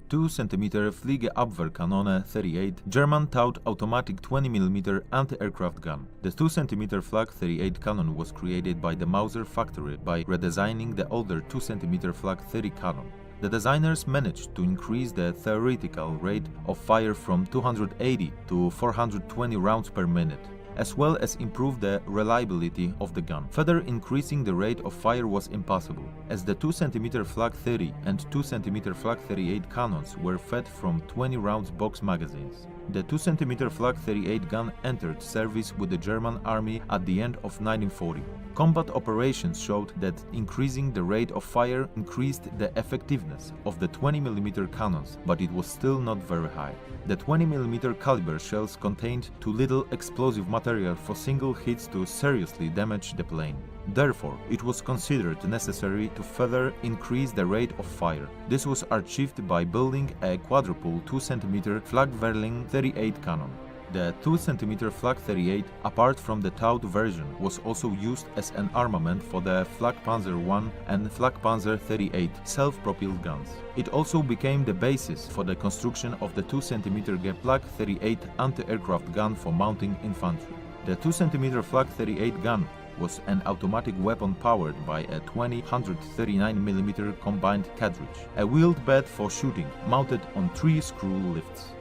2 cm Fliegerabwehrkanone 38 German towed automatic 20mm anti-aircraft gun. The 2 cm Flak 38 cannon was created by the Mauser factory by redesigning the older 2 cm Flak 30 cannon. The designers managed to increase the theoretical rate of fire from 280 to 420 rounds per minute, as well as improve the reliability of the gun. Further increasing the rate of fire was impossible, as the 2 cm Flak 30 and 2 cm Flak 38 cannons were fed from 20 rounds box magazines. The 2 cm Flak 38 gun entered service with the German army at the end of 1940. Combat operations showed that increasing the rate of fire increased the effectiveness of the 20mm cannons, but it was still not very high. The 20mm caliber shells contained too little explosive material for single hits to seriously damage the plane. Therefore, it was considered necessary to further increase the rate of fire. This was achieved by building a quadruple 2 cm Flak 38 cannon. The 2 cm Flak 38, apart from the towed version, was also used as an armament for the Flak Panzer I and Flak Panzer 38 self-propelled guns. It also became the basis for the construction of the 2 cm Flak 38 anti-aircraft gun for mounting infantry. The 2 cm Flak 38 gun was an automatic weapon powered by a 139mm combined cartridge, a wheeled bed for shooting mounted on 3 screw lifts.